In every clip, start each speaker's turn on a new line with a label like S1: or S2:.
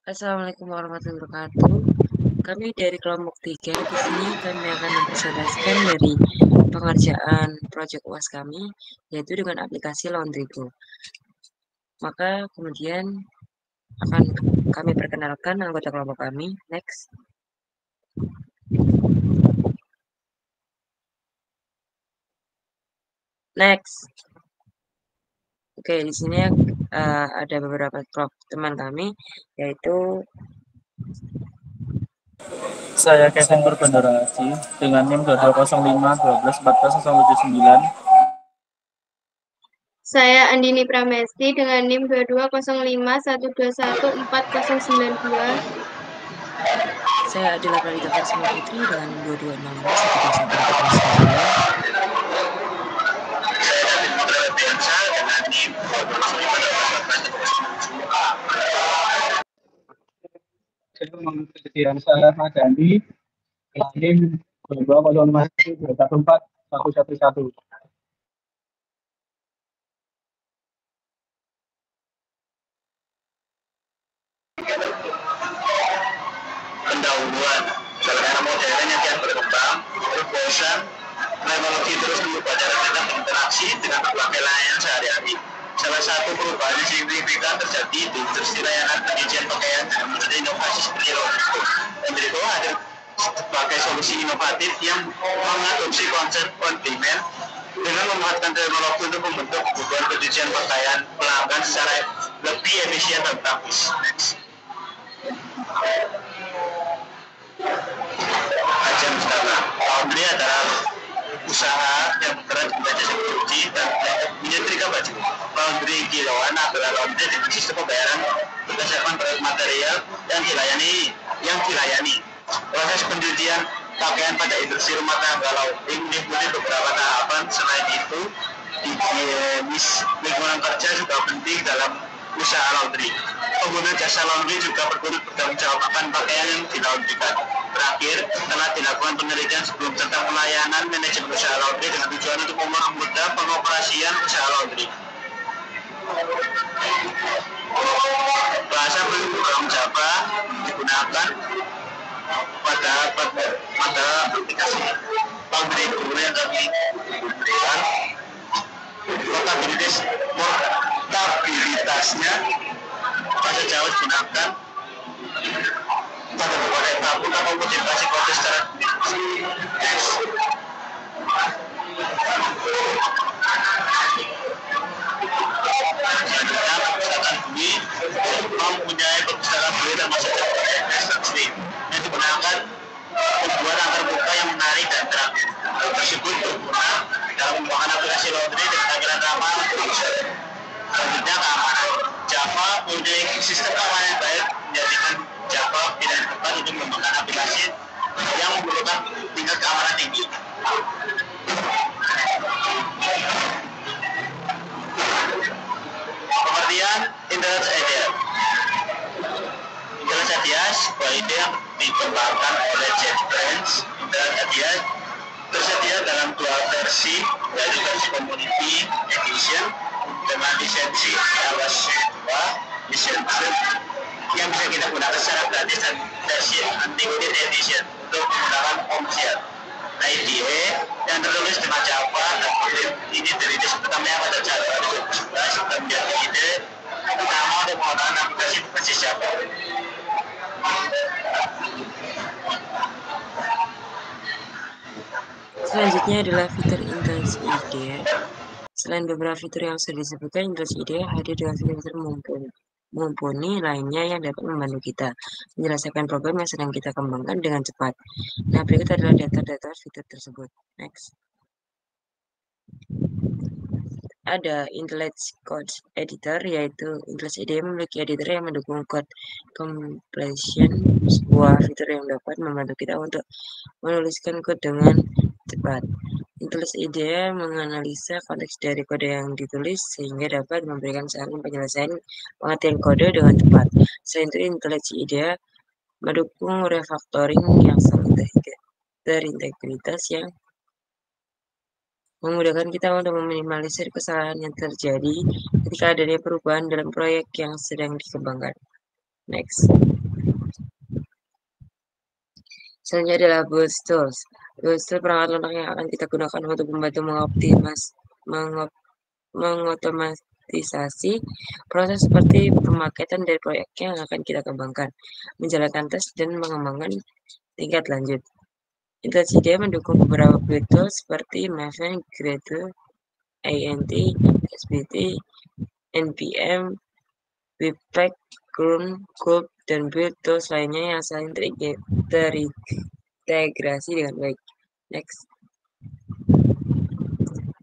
S1: Assalamualaikum warahmatullahi wabarakatuh. Kami dari kelompok 3 di sini kami akan mempresentasikan dari pengerjaan proyek UAS kami, yaitu dengan aplikasi Laundrygo. Maka kemudian akan kami perkenalkan anggota kelompok kami. Next. Next. Oke, di sini ada beberapa teman kami, yaitu
S2: Saya Kevin Berbendarasi dengan NIM 2205 12 14 079.
S3: Saya Andini Pramesti dengan NIM 2205 121 4092.
S1: Saya Adila Pradita Karisma Putri dengan NIM 2265 121 4092.
S2: Saya Madani NIM 2205 114 111.
S4: Pendahuluan sarana modern yang kian berkembang, bosan, teknologi terus mengubah cara kita berinteraksi dengan berbagai layanan sehari-hari. Salah satu perubahan yang signifikan terjadi di industri layanan pencucian pakaian dengan metode inovasi seperti Laundrygo. Laundrygo hadir sebagai solusi inovatif yang mengadopsi konsep on demand dengan memanfaatkan teknologi untuk membentuk kebutuhan pencucian pakaian pelanggan secara lebih efisien dan praktis. Ajang Mustaka Laundry adalah usaha yang bergerak di jasa cuci dan menyetrika baju. Laundry Kiloan adalah laundry dengan sistem pembayaran berdasarkan material yang dilayani. Proses pencucian pakaian pada industri rumah tangga laundry meliputi beberapa tahapan. Selain itu, lingkungan kerja juga penting dalam usaha laundry. Pengguna jasa laundry juga bertanggung jawab akan pakaian yang dilaundrykan. Terakhir, telah dilakukan penelitian sebelum tentang pelayanan manajemen usaha laundry dengan tujuan untuk mempermudah pengoperasian usaha laundry. Bahasa program Java digunakan pada aplikasi Laundrygo yang kami berikan. Portabilitasnya bahasa Jawa digunakan pada berbagai tabung atau modifikasi kode secara perpustakaan bumi mempunyai perpustakaan bumi termasuk ekstraksi yang digunakan membuat antarmuka yang menarik dan interaktif. Hal tersebut berguna dalam mengembangkan aplikasi laundry dengan tampilan ramah untuk user. Selanjutnya, keamanan. Java mempunyai sistem keamanan yang baik, menjadikan Java pilihan tepat untuk mengembangkan aplikasi yang memerlukan tingkat keamanan tinggi. Pengertian Intelligence Idea. Intelligence Idea sebuah ide yang dikembangkan oleh JetBrains. Intelligence Idea tersedia dalam dua versi, yaitu versi Community Edition dengan lisensi iOS 2 lisensi yang bisa kita gunakan secara gratis, dan versi Unlimited Edition untuk menggunakan komersial. IDE yang tertulis dengan Java dan ini dirilis pertamanya pada Januari 2011 dan menjadi ide utama untuk pengembangan aplikasi berbasis Java.
S1: Selanjutnya adalah fitur Intelligence Idea. Selain beberapa fitur yang sudah disebutkan, Intelligence Idea hadir dengan fitur mumpuni lainnya yang dapat membantu kita menyelesaikan problem yang sedang kita kembangkan dengan cepat. Nah, berikut adalah data-data fitur tersebut. Next. Ada IntelliJ Code Editor, yaitu IntelliJ IDE memiliki editor yang mendukung code completion, sebuah fitur yang dapat membantu kita untuk menuliskan kode dengan cepat. IntelliJ IDE menganalisa konteks dari kode yang ditulis sehingga dapat memberikan saran penyelesaian pengertian kode dengan cepat. Selain itu, IntelliJ IDE mendukung refactoring yang sangat terintegritas yang memudahkan kita untuk meminimalisir kesalahan yang terjadi ketika adanya perubahan dalam proyek yang sedang dikembangkan. Next. Selanjutnya adalah Build Tools. Build Tools perangkat lunak yang akan kita gunakan untuk membantu mengotomatisasi proses seperti pemaketan dari proyek yang akan kita kembangkan, menjalankan tes, dan mengembangkan tingkat lanjut. Intel IDEA mendukung beberapa build tools seperti Maven, Gradle, ANT, SBT, NPM, Webpack, Chrome, Gulp, dan build tools lainnya yang saling terintegrasi dengan baik. Next.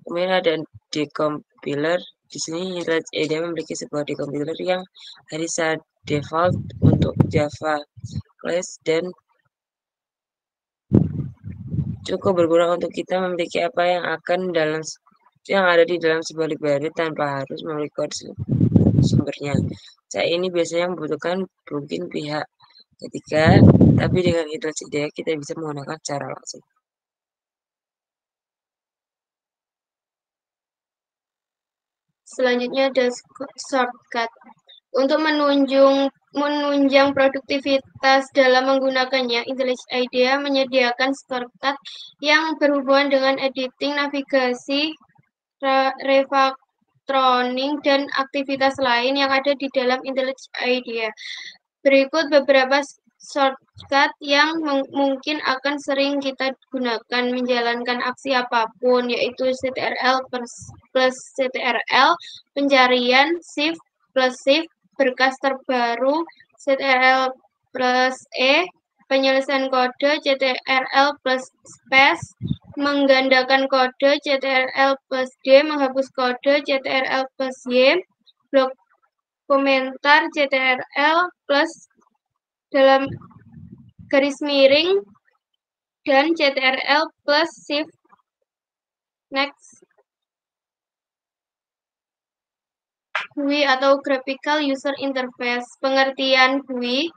S1: Kemudian ada decompiler. Di sini Intel IDEA memiliki sebuah decompiler yang bisa default untuk Java Class dan cukup berguna untuk kita memiliki apa yang ada di dalam sebuah library tanpa harus memiliki kode sumbernya. Saat ini biasanya membutuhkan plugin pihak ketiga, tapi dengan Intel IDEA kita bisa menggunakan secara langsung.
S3: Selanjutnya ada shortcut. Untuk menunjang produktivitas dalam menggunakannya, Intel IDEA menyediakan shortcut yang berhubungan dengan editing, navigasi, refactoring, dan aktivitas lain yang ada di dalam Intel IDEA. Berikut beberapa shortcut yang mungkin akan sering kita gunakan menjalankan aksi apapun, yaitu CTRL plus CTRL, pencarian, Shift plus Shift, berkas terbaru, CTRL plus E, penyelesaian kode, CTRL plus space, menggandakan kode, CTRL plus D, menghapus kode, CTRL plus Y, blok komentar, CTRL plus dalam garis miring, dan CTRL plus Shift. Next. GUI atau Graphical User Interface. Pengertian GUI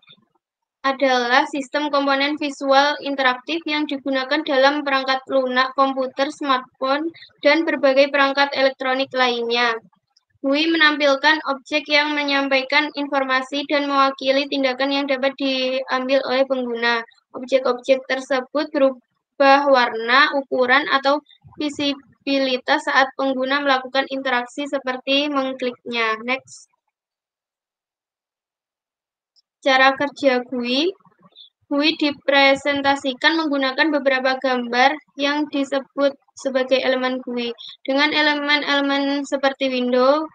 S3: adalah sistem komponen visual interaktif yang digunakan dalam perangkat lunak, komputer, smartphone, dan berbagai perangkat elektronik lainnya. GUI menampilkan objek yang menyampaikan informasi dan mewakili tindakan yang dapat diambil oleh pengguna. Objek-objek tersebut berubah warna, ukuran, atau visibilitas saat pengguna melakukan interaksi seperti mengkliknya. Next. Cara kerja GUI. GUI dipresentasikan menggunakan beberapa gambar yang disebut sebagai elemen GUI. Dengan elemen-elemen seperti window,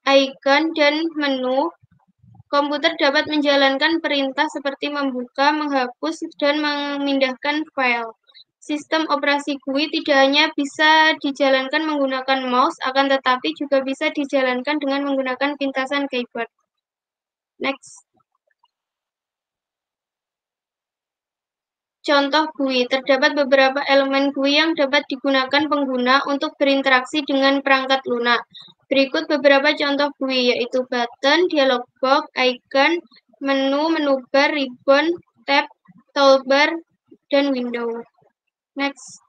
S3: icon, dan menu, komputer dapat menjalankan perintah seperti membuka, menghapus, dan memindahkan file. Sistem operasi GUI tidak hanya bisa dijalankan menggunakan mouse, akan tetapi juga bisa dijalankan dengan menggunakan pintasan keyboard. Next. Contoh GUI. Terdapat beberapa elemen GUI yang dapat digunakan pengguna untuk berinteraksi dengan perangkat lunak. Berikut beberapa contoh GUI, yaitu button, dialog box, icon, menu, menu bar, ribbon, tab, toolbar, dan window. Next.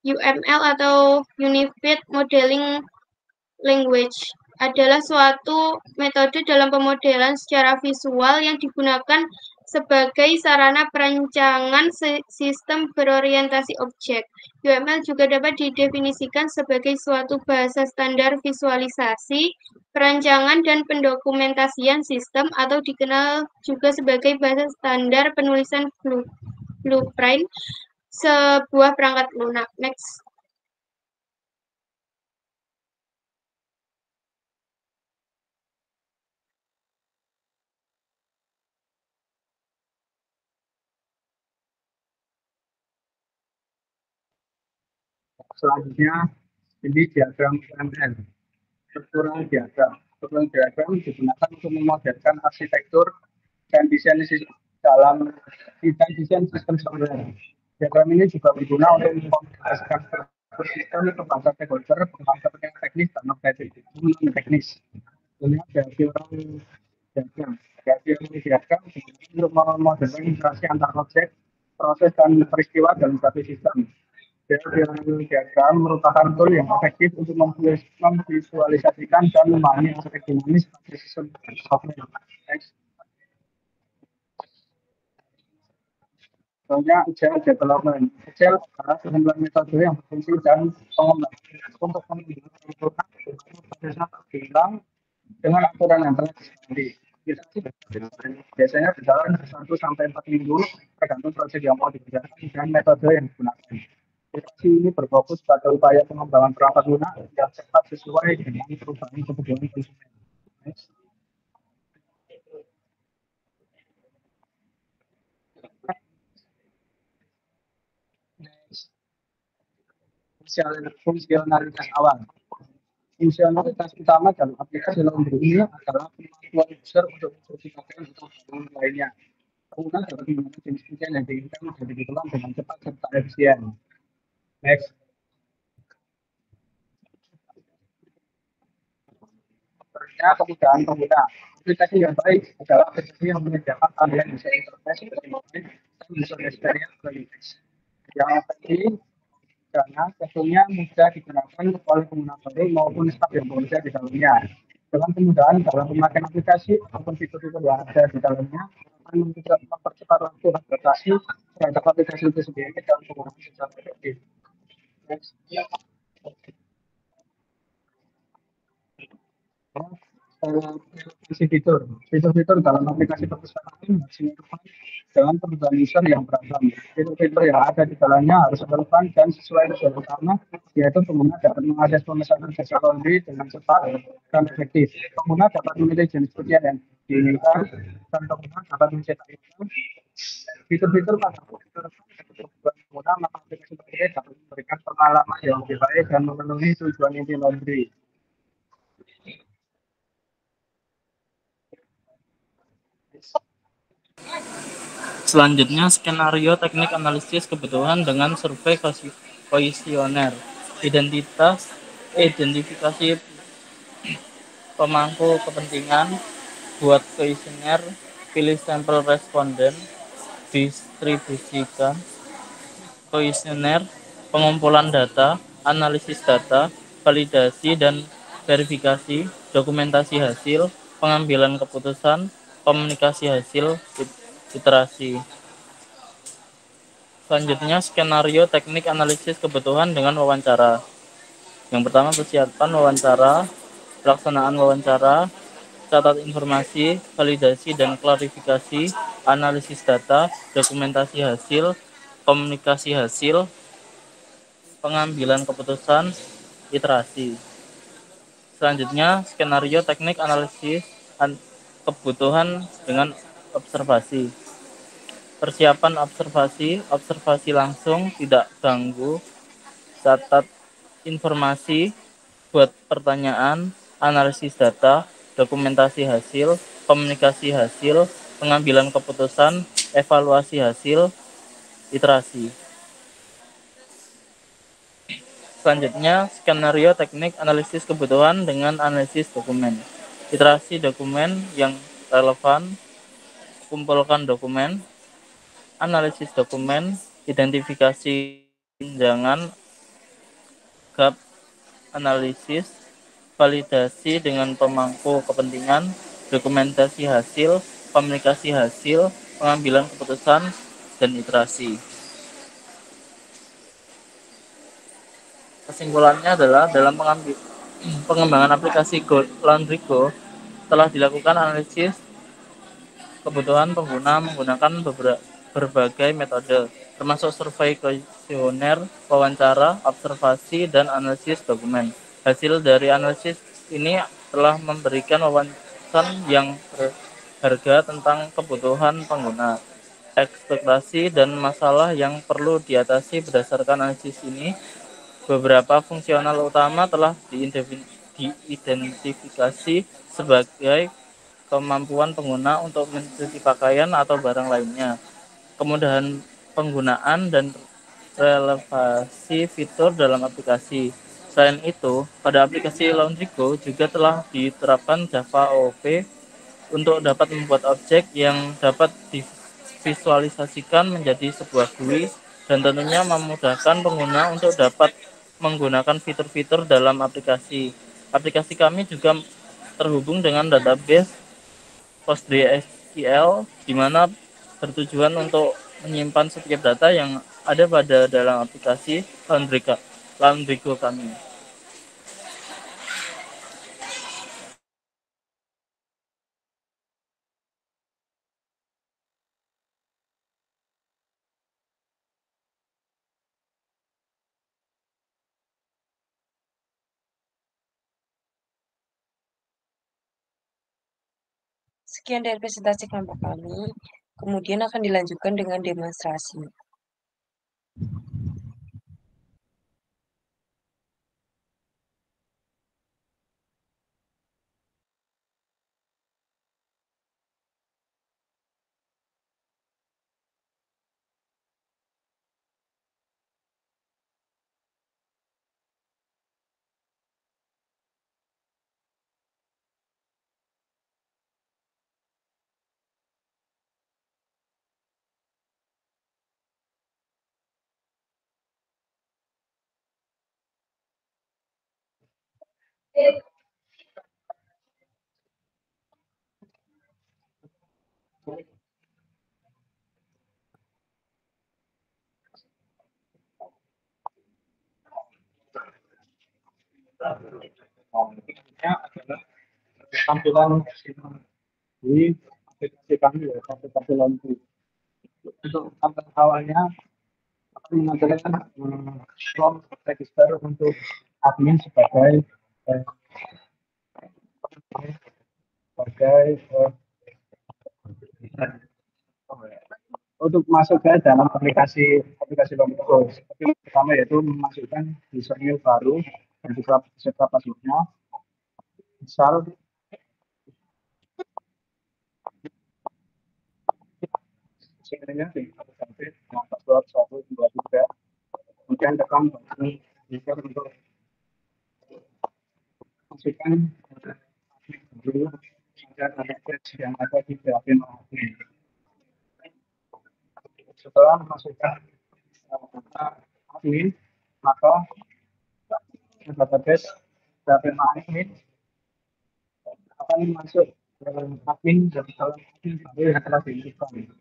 S3: UML atau Unified Modeling Language adalah suatu metode dalam pemodelan secara visual yang digunakan sebagai sarana perancangan sistem berorientasi objek. UML juga dapat didefinisikan sebagai suatu bahasa standar visualisasi, perancangan, dan pendokumentasian sistem, atau dikenal juga sebagai bahasa standar penulisan blueprint sebuah perangkat lunak. Next.
S5: Selanjutnya, ini diagram UML. Struktural diagram. Struktural diagram digunakan untuk memodelkan arsitektur dan desain sistem software. Diagram ini juga berguna untuk mengkomunikasikan struktur sistem kepada stakeholder, pengatur teknis dan non-teknis. Ini diagram diagram untuk memodelkan interaksi antar objek proses dan peristiwa dalam satu sistem. Diagram merupakan tool yang efektif untuk memvisualisasikan dan memahami aspek dinamis pada sistem software. Next. Contohnya Agile Development. Agile adalah sejumlah metode yang berfungsi dan pengembangan untuk menyempurnakan prosesnya terbilang dengan aturan yang telah disepakati. Biasanya berjalan 1 sampai 4 minggu tergantung proyek yang mau dikerjakan dan metode yang digunakan. Iterasi ini berfokus pada upaya pengembangan perangkat lunak yang cepat sesuai dengan perubahan kebutuhan konsumen. Next. Fungsionalitas awal. Fungsionalitas utama dalam aplikasi laundry ini adalah kemampuan user untuk mencuci pakaian atau barang lainnya. Pengguna dapat menggunakan jenis pakaian yang diinginkan menjadi dikelola dengan cepat serta efisien. Next. Kemudahan pengguna. Aplikasi yang baik adalah aplikasi yang menyediakan tampilan user interface dan user experience yang efektif karena tentunya mudah digunakan oleh pengguna baru maupun staf yang bekerja di dalamnya. Dengan kemudahan dalam pemakaian aplikasi ataupun fitur-fitur yang ada di dalamnya akan mempercepat waktu adaptasi terhadap aplikasi itu sendiri dan penggunaan secara efektif. Fitur-fitur dalam aplikasi perpustakaan harus dengan kebutuhan user yang beragam. Fitur-fitur yang ada di dalamnya harus relevan dan sesuai tujuan utama, yaitu pengguna dapat mengakses pemesanan jasa laundry dengan cepat dan efektif. Pengguna dapat memilih jenis pakaian yang diinginkan dan pengguna dapat mencetak iklan. Fitur-fitur pada pengguna maka aplikasi tersebut dapat memberikan pengalaman yang lebih baik dan memenuhi tujuan inti laundry.
S2: Selanjutnya, skenario teknik analisis kebutuhan dengan survei kuesioner. Identifikasi pemangku kepentingan, buat kuesioner, pilih sampel responden, distribusikan kuesioner, pengumpulan data, analisis data, validasi dan verifikasi, dokumentasi hasil, pengambilan keputusan, komunikasi hasil, iterasi. Selanjutnya, skenario teknik analisis kebutuhan dengan wawancara. Yang pertama, persiapan wawancara, pelaksanaan wawancara, catat informasi, validasi dan klarifikasi, analisis data, dokumentasi hasil, komunikasi hasil, pengambilan keputusan, iterasi. Selanjutnya, skenario teknik analisis kebutuhan dengan observasi. Persiapan observasi langsung, tidak ganggu, catat informasi, buat pertanyaan, analisis data, dokumentasi hasil, komunikasi hasil, pengambilan keputusan, evaluasi hasil, iterasi. Selanjutnya, skenario teknik analisis kebutuhan dengan analisis dokumen. Iterasi dokumen yang relevan, kumpulkan dokumen, analisis dokumen, identifikasi tunjangan, gap analisis, validasi dengan pemangku kepentingan, dokumentasi hasil, komunikasi hasil, pengambilan keputusan, dan iterasi. Kesimpulannya adalah dalam pengembangan aplikasi Laundry Go telah dilakukan analisis kebutuhan pengguna menggunakan berbagai metode, termasuk survei kuesioner, wawancara, observasi, dan analisis dokumen. Hasil dari analisis ini telah memberikan wawasan yang berharga tentang kebutuhan pengguna, ekspektasi, dan masalah yang perlu diatasi. Berdasarkan analisis ini, beberapa fungsional utama telah diidentifikasi sebagai kemampuan pengguna untuk mencuci pakaian atau barang lainnya, kemudahan penggunaan, dan relevansi fitur dalam aplikasi. Selain itu, pada aplikasi Laundry Go juga telah diterapkan Java OOP untuk dapat membuat objek yang dapat divisualisasikan menjadi sebuah GUI dan tentunya memudahkan pengguna untuk dapat menggunakan fitur-fitur dalam aplikasi. Aplikasi kami juga terhubung dengan database PostgreSQL di mana bertujuan untuk menyimpan setiap data yang ada pada dalam aplikasi Laundrygo kami.
S1: Sekian dari presentasi kelompok kami, kemudian akan dilanjutkan dengan demonstrasi.
S5: Berikutnya adalah tampilan di aplikasi kami ya, aplikasi laundry. Untuk tampilan awalnya kami menggunakan form register untuk admin sebagai eh, untuk masuk ke dalam aplikasi Lombok. Pertama yaitu memasukkan username baru dan juga beserta passwordnya. Misal username-nya diganti dengan password 123. Kemudian tekan button user untuk masukkan dulu dan adres yang ada di database admin. Setelah memasukkan data admin, maka database admin akan masuk ke admin dan dalam admin baru yang telah diinstruksikan.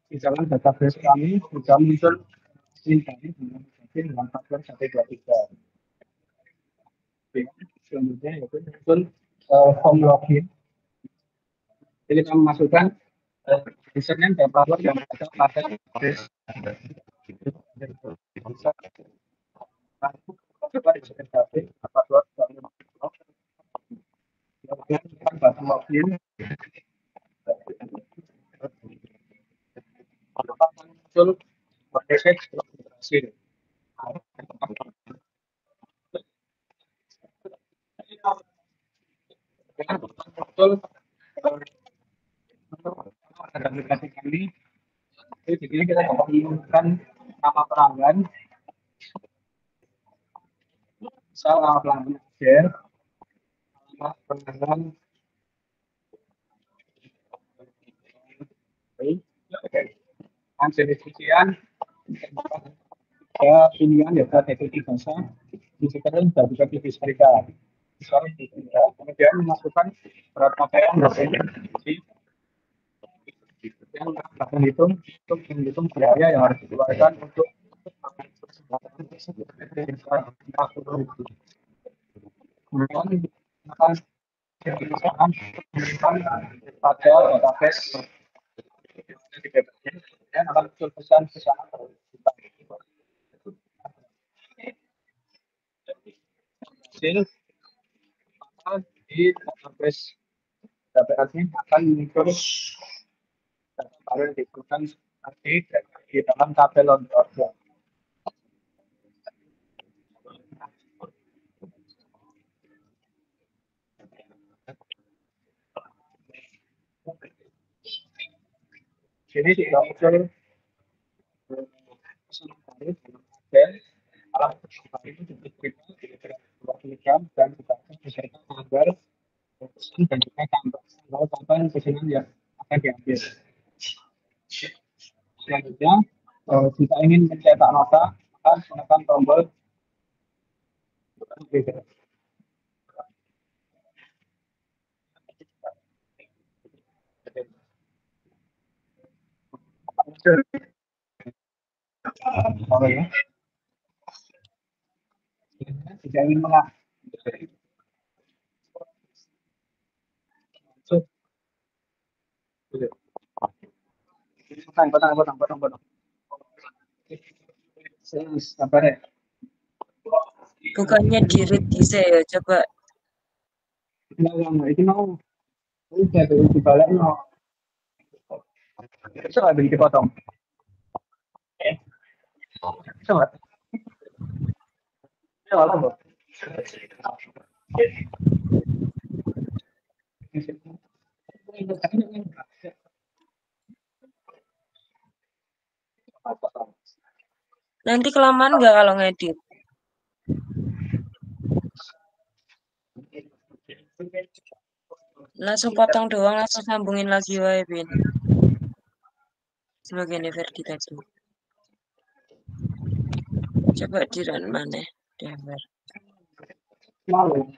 S5: Di dalam database kami sudah muncul tadi dengan password 123. Selanjutnya yaitu muncul home login. Jadi kami masukkan username dan password yang ada pada database. Password button login. Muncul message berhasil. Betul aplikasi kami. Jadi di sini kita dapat menemukan nama pelanggan. Misal nama pelanggan share, nama pelanggan dan jenis cucian. Ada pilihan ya teknik bahasa. Di sekarang sudah bisa pilih serikat. Kemudian memasukkan berat pakaian yang akan hitung untuk menghitung biaya yang harus dikeluarkan untuk kemudian Misalkan pada database di BPJS kemudian akan muncul pesan ke sana hasil di database database ini akan muncul data baru yang diberikan nanti di dalam tabel order. Sini sudah muncul pesan baru dan alat pesan itu diberikan di Telegram dan juga beserta tanggal pesan dan juga tanggal pesanan yang akan diambil. Selanjutnya, jika ingin mencetak nota, maka tekan tombol trigger. Oh ya, jika ingin mengatur, potong. Sabar ya.
S1: Bukannya di-read bisa ya, coba.
S5: Nah, itu mau udah tuh dibalik no. Bisa nggak bisa dipotong? Bisa nggak? Bisa nggak apa?
S1: Nanti kelamaan nggak kalau ngedit? Langsung potong doang, langsung sambungin lagi wae, Bin. Sebagian Verdi tadi. Coba di run mana? Dever.
S5: Malu.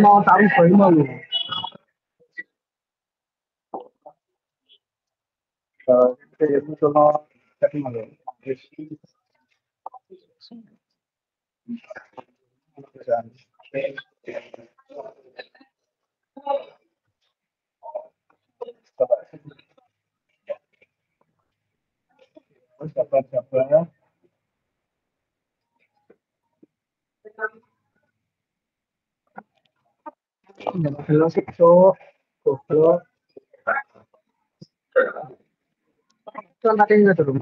S5: Mau tahu bayi malu. Itu cuma jadi malu. Sabar. Goblok itu, goblok. Itu tadi dulu.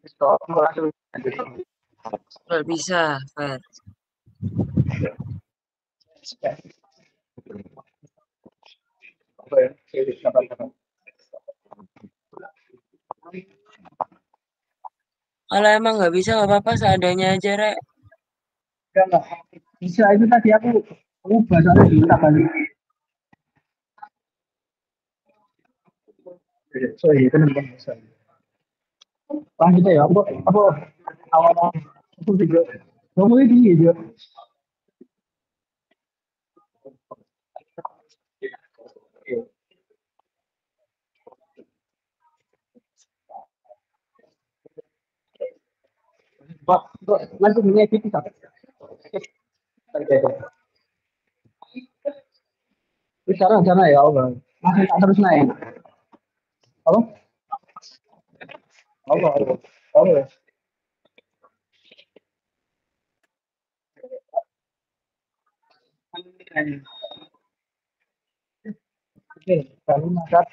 S5: Stop, langsung.
S1: Nggak bisa, Fer. Kalau emang nggak bisa, nggak apa-apa, seadanya aja, Rek.
S5: Enggak. Bisa itu tadi aku ubah soalnya diminta balik. So itu nembang bisa. Lanjut ya, apa awal aku juga ngomongnya tinggi juga. Pak, langsung ngedit bisa. Cara ya, Allah. Masih tak terus naik. Halo? Allah. Oke, kalau masak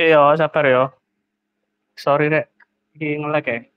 S5: Oke yo, sabar yo. Sorry rek, iki nge-lag ya.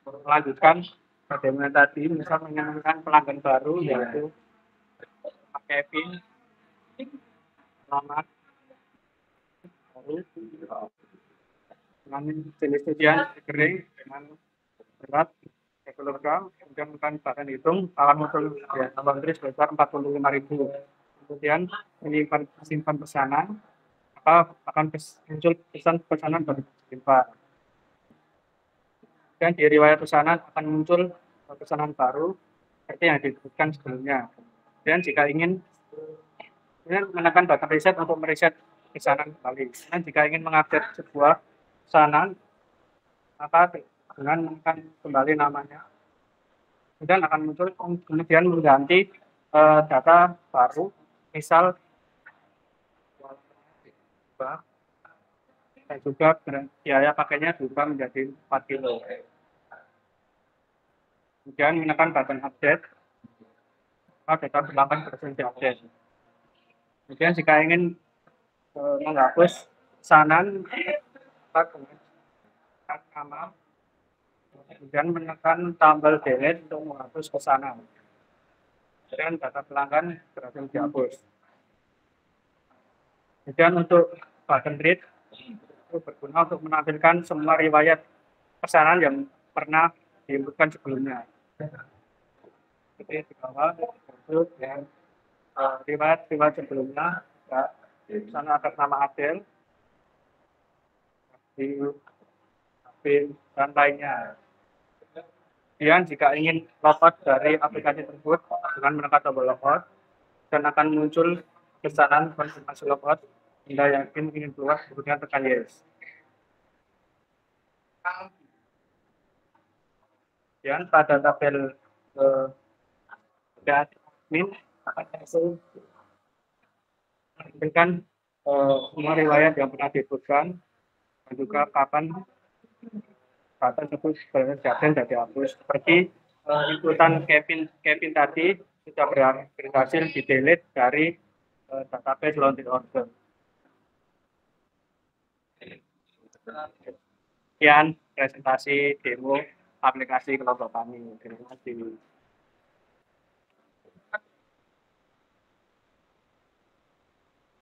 S5: Melanjutkan bagaimana tadi, misal mengenalkan pelanggan baru yaitu Pak Kevin, selamat baru dengan jenis ujian kering dengan berat keluarga, kemudian akan bahkan hitung akan muncul ya tambah kris sebesar 45.000. Kemudian menyimpan simpan pesanan, maka akan muncul pesanan baru disimpan. Dan di riwayat pesanan akan muncul pesanan baru seperti yang disebutkan sebelumnya. Dan jika ingin menekan button reset untuk mereset pesanan kembali. Dan jika ingin mengupdate sebuah pesanan, maka dengan menekan kembali namanya, kemudian akan muncul kemudian mengganti data baru, misal dan juga biaya pakainya juga menjadi 4 kilo. Kemudian menekan button update, maka data pelanggan berhasil diupdate. Kemudian jika ingin menghapus pesanan, maka dengan nama, kemudian menekan tombol delete untuk menghapus pesanan. Dan data pelanggan berhasil dihapus. Kemudian untuk button read itu berguna untuk menampilkan semua riwayat pesanan yang pernah diinputkan sebelumnya. Seperti di bawah itu yang riwayat sebelumnya, ya, sana atas nama Adel, di dan lainnya. Kemudian jika ingin logout dari aplikasi tersebut dengan menekan tombol logout dan akan muncul pesanan konfirmasi logout. Anda yakin ingin keluar, kemudian tekan yes. Dan pada tabel admin akan menampilkan semua riwayat yang pernah disebutkan dan juga kapan data tersebut berhasil dihapus. Seperti inputan Kevin tadi sudah berhasil di-delete dari database laundry order. Sekian presentasi demo aplikasi kelompok kami. Terima kasih.